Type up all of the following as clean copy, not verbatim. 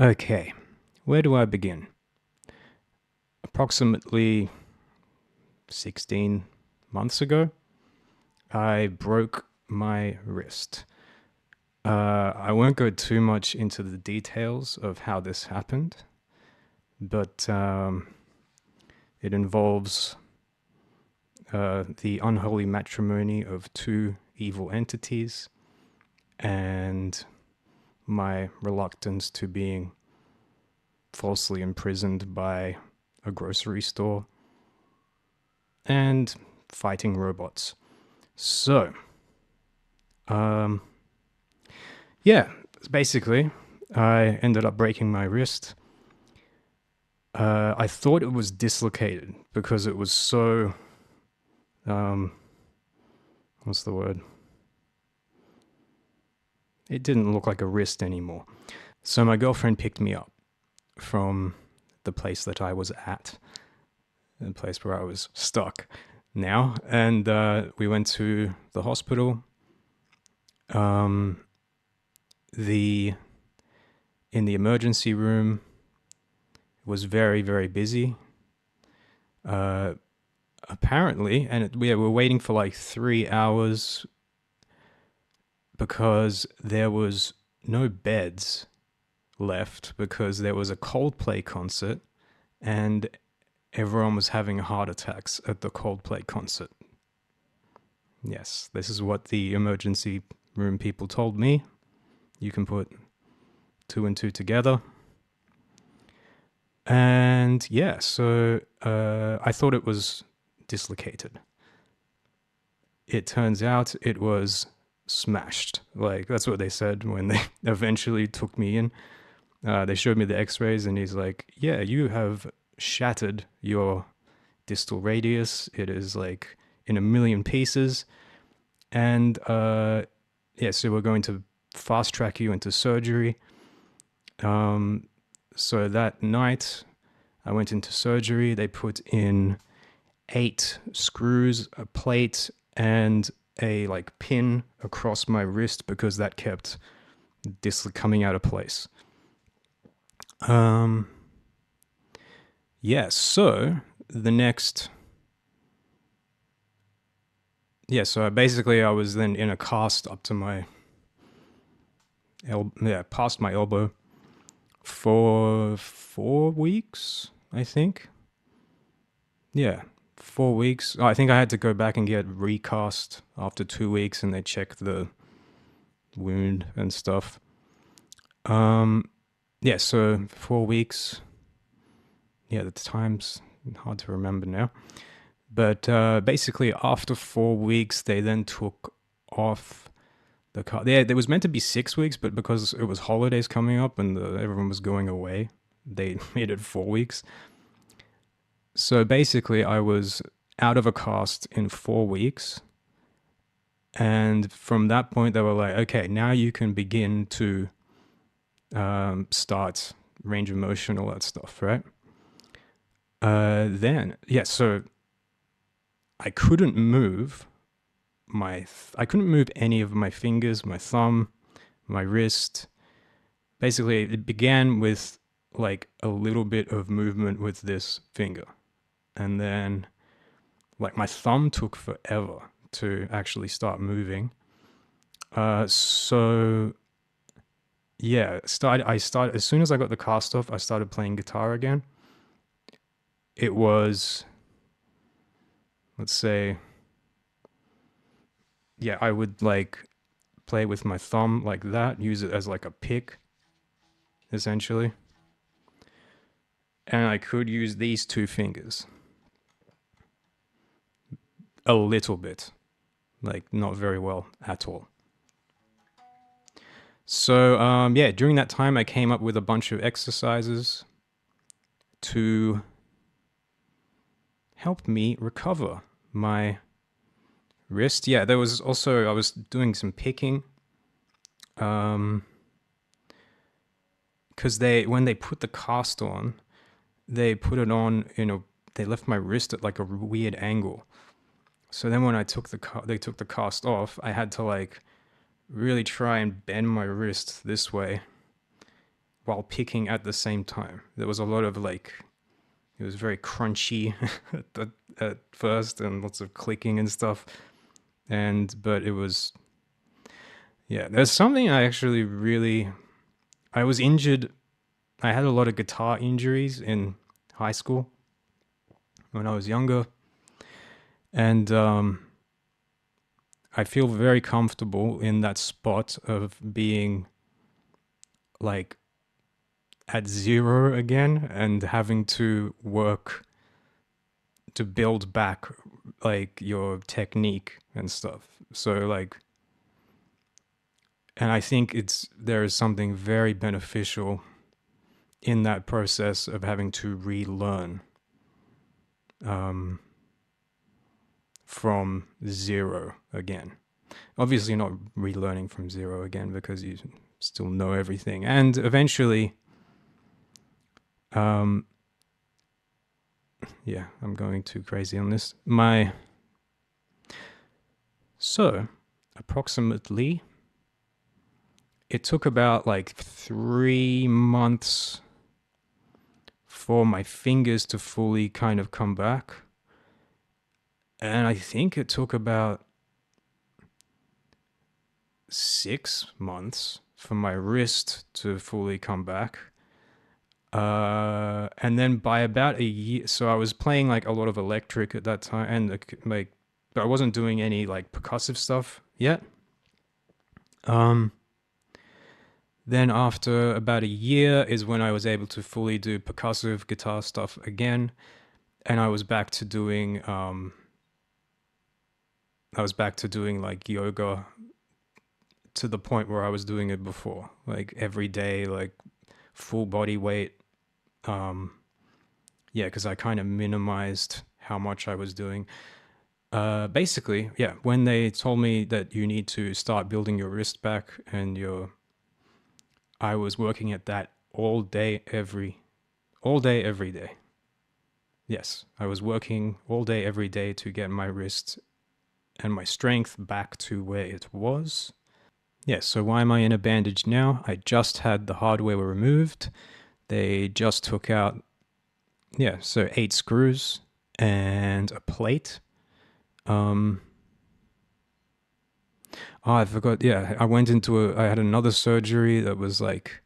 Okay, where do I begin? Approximately 16 months ago, I broke my wrist. I won't go too much into the details of how this happened, but it involves the unholy matrimony of two evil entities and my reluctance to being falsely imprisoned by a grocery store and fighting robots. So, um, yeah, basically, I ended up breaking my wrist. I thought it was dislocated because it was so, um, what's the word? It didn't look like a wrist anymore. So my girlfriend picked me up from the place that I was at, the place where I was stuck now, and we went to the hospital. Um, the in the emergency room was very, very busy. Uh, Apparently, and we were waiting for like 3 hours because there was no beds left because there was a Coldplay concert and everyone was having heart attacks at the Coldplay concert. Yes, this is what the emergency room people told me. You can put two and two together. And yeah, so I thought it was dislocated. It turns out it was smashed. Like, that's what they said when they eventually took me in. They showed me the x-rays and he's like, yeah, you have shattered your distal radius. It is like in a million pieces. And yeah, so we're going to fast track you into surgery. So that night, I went into surgery. They put in 8 screws, a plate, and a like pin across my wrist because that kept coming out of place. Yeah, so the next so basically I was then in a cast up to my past my elbow for 4 weeks, I think. Yeah, 4 weeks. I think I had to go back and get recast after 2 weeks, and they checked the wound and stuff. Yeah, so 4 weeks. Yeah, the time's hard to remember now. But basically, after 4 weeks, they then took off the car. Yeah, there was meant to be 6 weeks, but because it was holidays coming up and everyone was going away, they made it 4 weeks. So basically, I was out of a cast in 4 weeks. And from that point, they were like, okay, now you can begin to start range of motion, all that stuff, right? So I couldn't move I couldn't move any of my fingers, my thumb, my wrist. Basically, it began with like a little bit of movement with this finger. And then like my thumb took forever to actually start moving. So yeah, I started as soon as I got the cast off, I started playing guitar again. It was, let's say, yeah, I would like play with my thumb like that, use it as like a pick, essentially. And I could use these two fingers a little bit, like not very well at all. So yeah, during that time, I came up with a bunch of exercises to help me recover my wrist. Yeah, there was also, I was doing some picking. Because when they put the cast on, they put it on they left my wrist at like a weird angle. So then when I took they took the cast off, I had to like really try and bend my wrist this way while picking at the same time. There was a lot of like, it was very crunchy at first, and lots of clicking and stuff. But it was, yeah, there's something I was injured. I had a lot of guitar injuries in high school when I was younger. And I feel very comfortable in that spot of being like at zero again and having to work to build back like your technique and stuff. So like, and I think there is something very beneficial in that process of having to relearn from zero again. Obviously not relearning from zero again, because you still know everything. And eventually, yeah, I'm going too crazy on this. So approximately, it took about like 3 months for my fingers to fully kind of come back. And I think it took about 6 months for my wrist to fully come back. And then by about a year, so I was playing like a lot of electric at that time, and like, but I wasn't doing any like percussive stuff yet. Then after about a year is when I was able to fully do percussive guitar stuff again, and I was back to doing like yoga to the point where I was doing it before, like every day, like full body weight. Yeah, because I kind of minimized how much I was doing. Basically, yeah, when they told me that you need to start building your wrist back and I was working at that all day, every day. Yes, I was working all day, every day to get my wrist and my strength back to where it was. Yes, so why am I in a bandage now? I just had the hardware removed. They just took out, yeah, so 8 screws and a plate. Oh, I forgot. Yeah, I had another surgery that was like,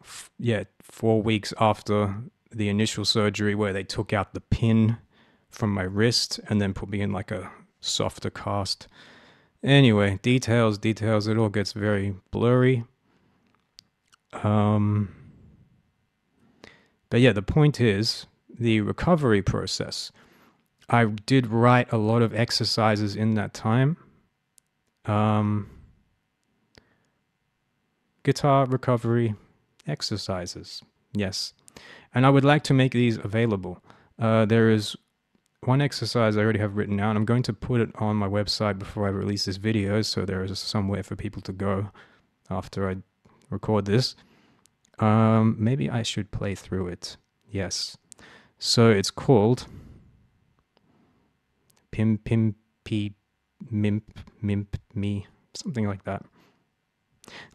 4 weeks after the initial surgery, where they took out the pin from my wrist and then put me in like a softer cast. Anyway, details. It all gets very blurry. But yeah, the point is the recovery process. I did write a lot of exercises in that time. Guitar recovery exercises. Yes. And I would like to make these available. There is one exercise I already have written out. I'm going to put it on my website before I release this video, so there is somewhere for people to go after I record this. Maybe I should play through it. Yes. So it's called Pim Pim P Mimp Mimp Me, something like that.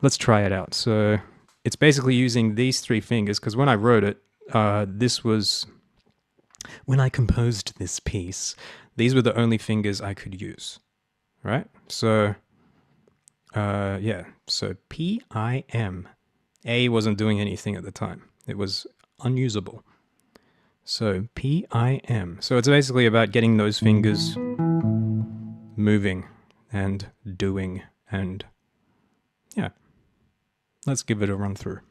Let's try it out. So it's basically using these 3 fingers, because when I wrote it, this was when I composed this piece, these were the only fingers I could use, right? So, yeah, so P-I-M. A wasn't doing anything at the time. It was unusable. So P-I-M. So it's basically about getting those fingers moving and doing, and yeah, let's give it a run through.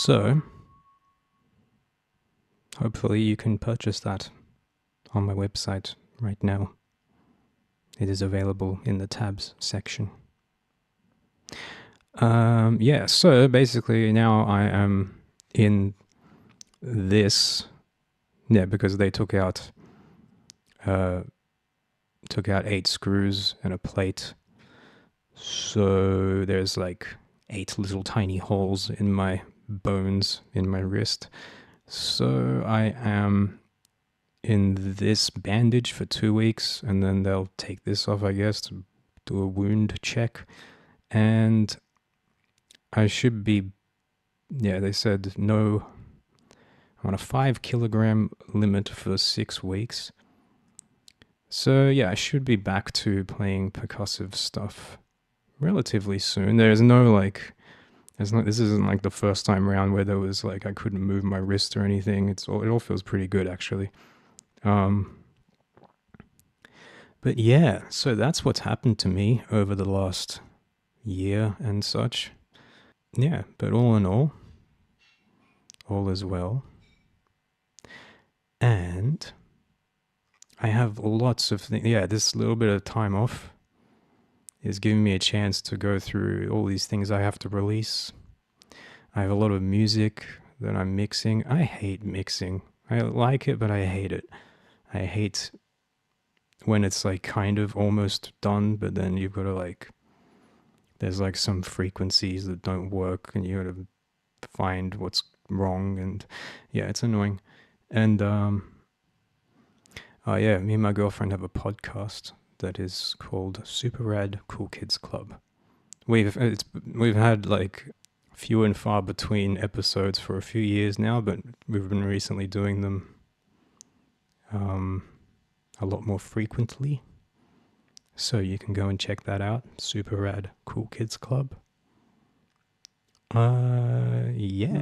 So, hopefully you can purchase that on my website right now. It is available in the tabs section. So basically now I am in this, because they took out 8 screws and a plate. So there's like 8 little tiny holes in my bones in my wrist. So I am in this bandage for 2 weeks, and then they'll take this off, I guess, to do a wound check. And I should be, they said no, I'm on a 5 kilogram limit for 6 weeks. So yeah, I should be back to playing percussive stuff relatively soon. There's no this isn't like the first time around where there was like I couldn't move my wrist or anything. It all feels pretty good actually. But yeah, so that's what's happened to me over the last year and such. Yeah, but all in all is well. And I have lots of things. Yeah, this little bit of time off is giving me a chance to go through all these things I have to release. I have a lot of music that I'm mixing. I hate mixing. I like it, but I hate it. I hate when it's like kind of almost done, but then you've got to there's like some frequencies that don't work and you got to find what's wrong, and yeah, it's annoying. And me and my girlfriend have a podcast that is called Super Rad Cool Kids Club. We've had like few and far between episodes for a few years now, but we've been recently doing them a lot more frequently. So you can go and check that out. Super Rad Cool Kids Club. Yeah.